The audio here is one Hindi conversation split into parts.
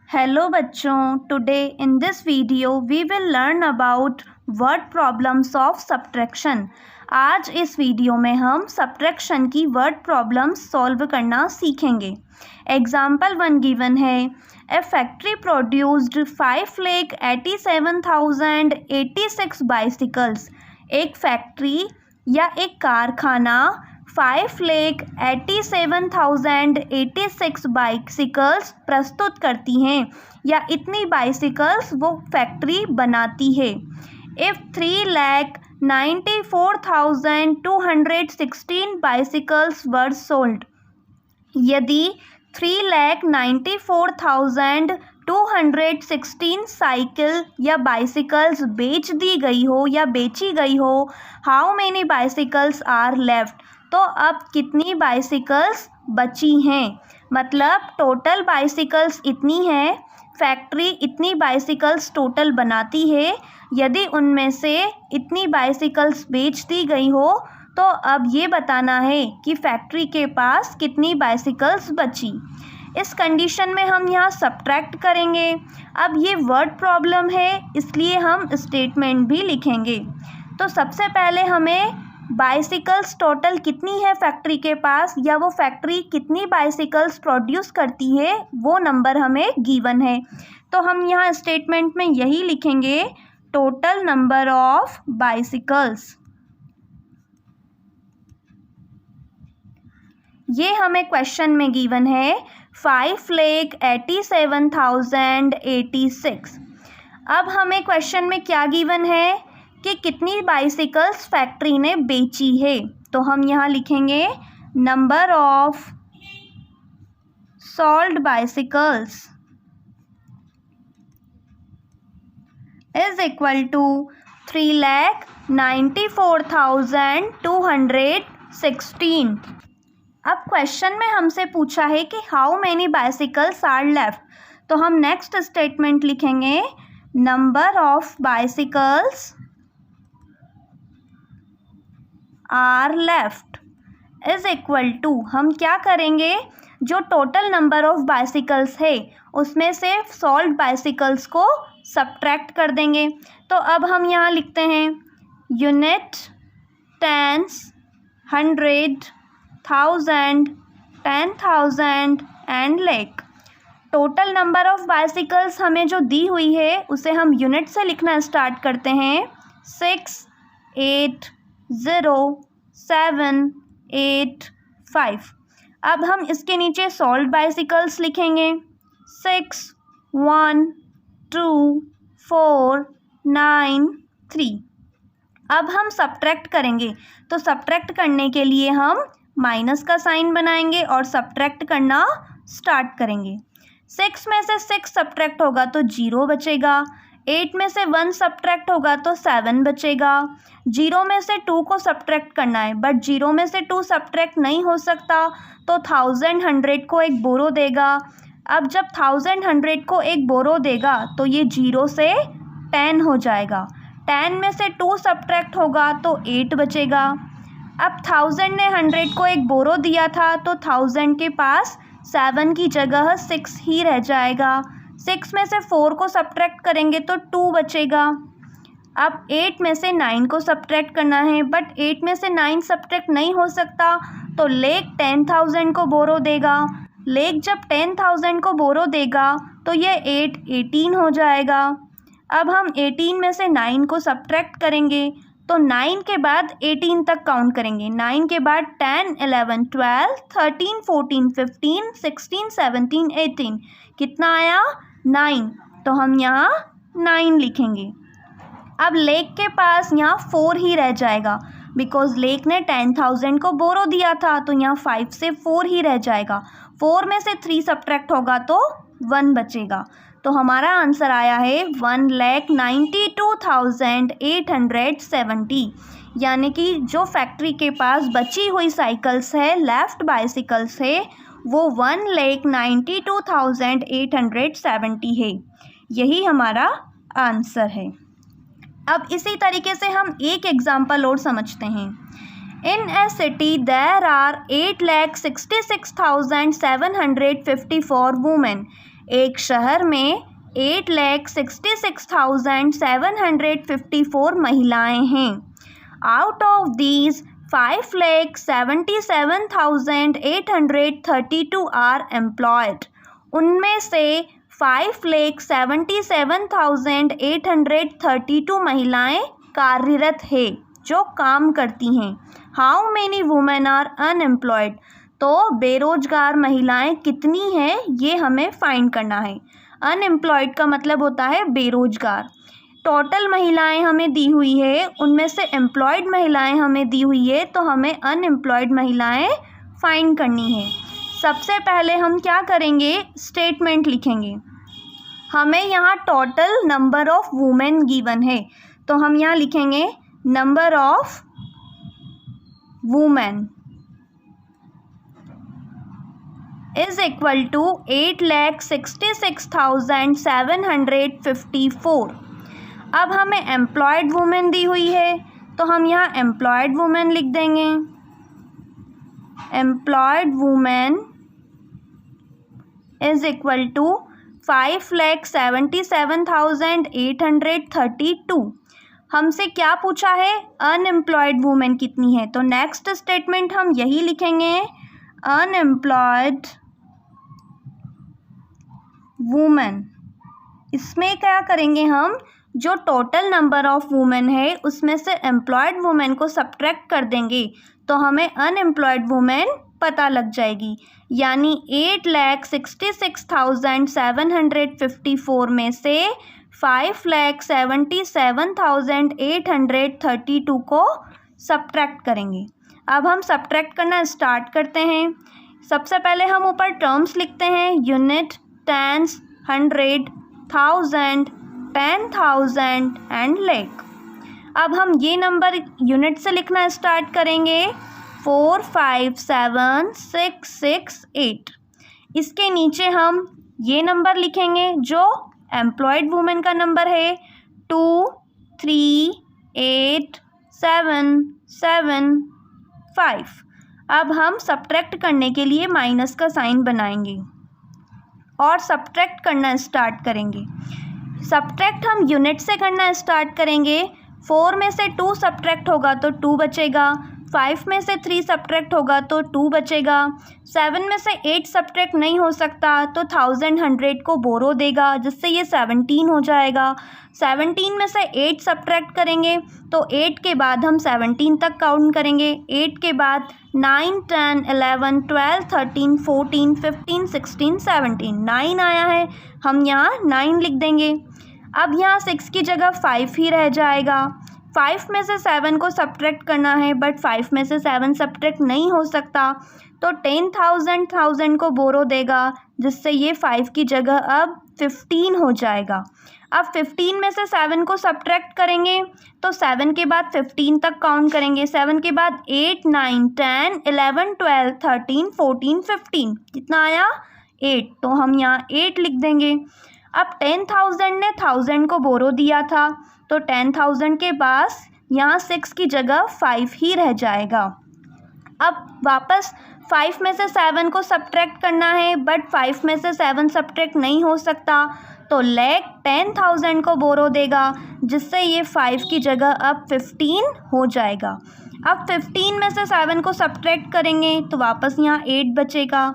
हेलो बच्चों, today in this video we will learn about word problems of subtraction. आज इस वीडियो में हम सब्ट्रैक्शन की वर्ड प्रॉब्लम्स सॉल्व करना सीखेंगे। एग्जाम्पल 1 गिवन है, ए फैक्ट्री प्रोड्यूस्ड 5,87,086 बाइसिकल्स। एक फैक्ट्री या एक कारखाना 5,87,086 बाइसिकल्स प्रस्तुत करती हैं या इतनी बाइसिकल्स वो फैक्ट्री बनाती है। इफ़ 3,94,216 बाइसिकल्स वर सोल्ड, यदि 3,94,216 साइकिल या बाइसिकल्स बेच दी गई हो या बेची गई हो, how many bicycles are left, तो अब कितनी बाइसिकल्स बची हैं। मतलब टोटल बाइसिकल्स इतनी हैं, फैक्ट्री इतनी बाइसिकल्स टोटल बनाती है, यदि उनमें से इतनी बाइसिकल्स बेच दी गई हो तो अब ये बताना है कि फैक्ट्री के पास कितनी बाइसिकल्स बची। इस कंडीशन में हम यहाँ सब्ट्रैक्ट करेंगे। अब ये वर्ड प्रॉब्लम है इसलिए हम स्टेटमेंट भी लिखेंगे। तो सबसे पहले हमें बाइसिकल्स टोटल कितनी है फैक्ट्री के पास या वो फैक्ट्री कितनी बाइसिकल्स प्रोड्यूस करती है वो नंबर हमें गिवन है। तो हम यहाँ स्टेटमेंट में यही लिखेंगे, टोटल नंबर ऑफ बाइसिकल्स। ये हमें क्वेश्चन में गिवन है 5,87,086। अब हमें क्वेश्चन में क्या गिवन है कि कितनी बाइसिकल्स फैक्ट्री ने बेची है। तो हम यहाँ लिखेंगे number of sold bicycles is equal to 3,94,216। अब क्वेश्चन में हमसे पूछा है कि how many bicycles are left, तो हम नेक्स्ट स्टेटमेंट लिखेंगे, number of bicycles are left is equal to, हम क्या करेंगे, जो टोटल नंबर ऑफ बाइसिकल्स है उसमें से सोल्ड बाइसिकल्स को सब्ट्रैक्ट कर देंगे। तो अब हम यहाँ लिखते हैं unit, tens, 100, 1000, 10,000 and lakh. Total number of bicycles हमें जो दी हुई है उसे हम यूनिट से लिखना स्टार्ट करते हैं, 6, 8, 0, 7, 8, 5। अब हम इसके नीचे सोल्ड बाइसिकल्स लिखेंगे, 6, 1, 2, 4, 9, 3। अब हम सब्ट्रैक्ट करेंगे, तो सब्ट्रैक्ट करने के लिए हम माइनस का साइन बनाएंगे और सब्ट्रैक्ट करना स्टार्ट करेंगे। 6 में से 6 सब्ट्रैक्ट होगा तो 0 बचेगा, 8 में से 1 सब्ट्रैक्ट होगा तो 7 बचेगा, 0 में से 2 को सब्ट्रैक्ट करना है बट 0 में से 2 सब्ट्रैक्ट नहीं हो सकता, तो 1000 100 को एक बोरो देगा। अब जब 1000 100 को एक बोरो देगा तो ये 0 से 10 हो जाएगा, 10 में से 2 सब्ट्रैक्ट होगा तो 8 बचेगा। अब 1000 ने 100 को एक बोरो दिया था तो 1000 के पास 7 की जगह 6 ही रह जाएगा, 6 में से 4 को सब्ट्रैक्ट करेंगे तो 2 बचेगा। अब 8 में से 9 को सब्ट्रैक्ट करना है बट 8 में से 9 सब्ट्रैक्ट नहीं हो सकता, तो लेक 10,000 को बोरो देगा, लेक जब 10,000 को बोरो देगा तो ये 8 18 हो जाएगा। अब हम 18 में से 9 को सब्ट्रैक्ट करेंगे तो 9 के बाद 18 तक काउंट करेंगे, 9 के बाद 10, 11, 12, 13, 14, 15, 16, 17, 18, कितना आया 9, तो हम यहाँ 9 लिखेंगे। अब लेक के पास यहाँ 4 ही रह जाएगा बिकॉज लेक ने 10,000 को बोरो दिया था, तो यहाँ 5 से 4 ही रह जाएगा, 4 में से 3 सब्ट्रैक्ट होगा तो 1 बचेगा। तो हमारा आंसर आया है 1,92,870, यानी कि जो फैक्ट्री के पास बची हुई साइकिल्स है, लेफ्ट बाइसिकल्स है, वो 1,92,870 है। यही हमारा आंसर है। अब इसी तरीके से हम एक एग्जाम्पल और समझते हैं। In a city, there are 8,66,754 women. एक शहर में 8,66,754 महिलाएं हैं। Out of these 5,77,832 are employed. उनमें से 5,77,832 महिलाएं कार्यरत है, जो काम करती हैं। How many women are unemployed. तो बेरोजगार महिलाएं कितनी हैं, ये हमें फाइंड करना है। अनएम्प्लॉयड का मतलब होता है बेरोजगार। टोटल महिलाएं हमें दी हुई है, उनमें से एम्प्लॉयड महिलाएं हमें दी हुई है, तो हमें अनएम्प्लॉयड महिलाएं फाइंड करनी है। सबसे पहले हम क्या करेंगे, स्टेटमेंट लिखेंगे। हमें यहाँ total number of women given है, तो हम यहाँ लिखेंगे number of women is equal to 8,66,754। अब हमें एम्प्लॉयड वुमेन दी हुई है, तो हम यहाँ एम्प्लॉयड वुमेन लिख देंगे। Employed women is equal to 5,77,832। हमसे क्या पूछा है, अनएम्प्लॉयड वुमेन कितनी है, तो नेक्स्ट स्टेटमेंट हम यही लिखेंगे, अनएम्प्लॉयड वुमेन। इसमें क्या करेंगे हम, जो टोटल नंबर ऑफ वुमेन है उसमें से एम्प्लॉयड वुमेन को सब्ट्रैक्ट कर देंगे, तो हमें अनएम्प्लॉयड वुमेन पता लग जाएगी। यानी 8,66,754 में से 5,77,832 को सब्ट्रैक्ट करेंगे। अब हम सब्ट्रैक्ट करना स्टार्ट करते हैं। सबसे पहले हम ऊपर टर्म्स लिखते हैं, यूनिट, टेंस, 100, 1000, 10,000 एंड लाख। अब हम ये नंबर यूनिट से लिखना स्टार्ट करेंगे, 4, 5, 7, 6, 6, 8। इसके नीचे हम ये नंबर लिखेंगे जो एम्प्लॉयड वुमेन का नंबर है, 2, 3, 8, 7, 7, 5। अब हम सब्ट्रैक्ट करने के लिए माइनस का साइन बनाएंगे और सब्ट्रैक्ट करना स्टार्ट करेंगे। सब्ट्रैक्ट हम यूनिट से करना स्टार्ट करेंगे। 4 में से 2 सब्ट्रैक्ट होगा तो 2 बचेगा, 5 में से 3 सब्ट्रैक्ट होगा तो 2 बचेगा, 7 में से 8 सब्ट्रैक्ट नहीं हो सकता तो 1000 को बोरो देगा, जिससे ये 17 हो जाएगा। 17 में से 8 सब्ट्रैक्ट करेंगे तो 8 के बाद हम 17 तक काउंट करेंगे। 8 के बाद 9, 10, 11, 12, 13, 14, 15, 16, 17, 9 आया है, हम यहाँ 9 लिख देंगे। अब यहाँ 6 की जगह 5 ही रह जाएगा। 5 में से 7 को सब्ट्रैक्ट करना है, बट 5 में से 7 सब्ट्रैक्ट नहीं हो सकता, तो 10,000 को बोरो देगा, जिससे ये 5 की जगह अब 15 हो जाएगा। अब 15 में से 7 को सब्ट्रैक्ट करेंगे तो 7 के बाद 15 तक काउंट करेंगे। 7 के बाद 8, 9, 10, 11, 12, 13, 14, 15, कितना आया, 8, तो हम यहाँ 8 लिख देंगे। अब 10,000 ने 1000 को बोरो दिया था, तो 10,000 के पास यहाँ 6 की जगह 5 ही रह जाएगा। अब वापस 5 में से 7 को सब्ट्रैक्ट करना है, बट 5 में से 7 सब्ट्रैक्ट नहीं हो सकता, तो लाख 10,000 को बोरो देगा, जिससे ये 5 की जगह अब 15 हो जाएगा। अब 15 में से 7 को सब्ट्रैक्ट करेंगे तो वापस यहाँ 8 बचेगा।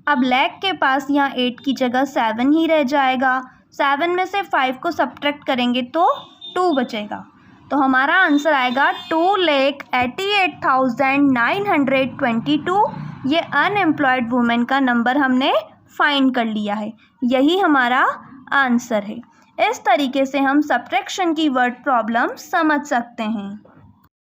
अब लाख के पास यहाँ 8 की जगह 7 ही रह जाएगा। 7 में से 5 को सब्ट्रैक्ट करेंगे तो 2 बचेगा, तो हमारा आंसर आएगा 2,88,922। ये अनएम्प्लॉयड वुमेन का नंबर हमने फाइंड कर लिया है, यही हमारा आंसर है। इस तरीके से हम सब्ट्रैक्शन की वर्ड प्रॉब्लम समझ सकते हैं।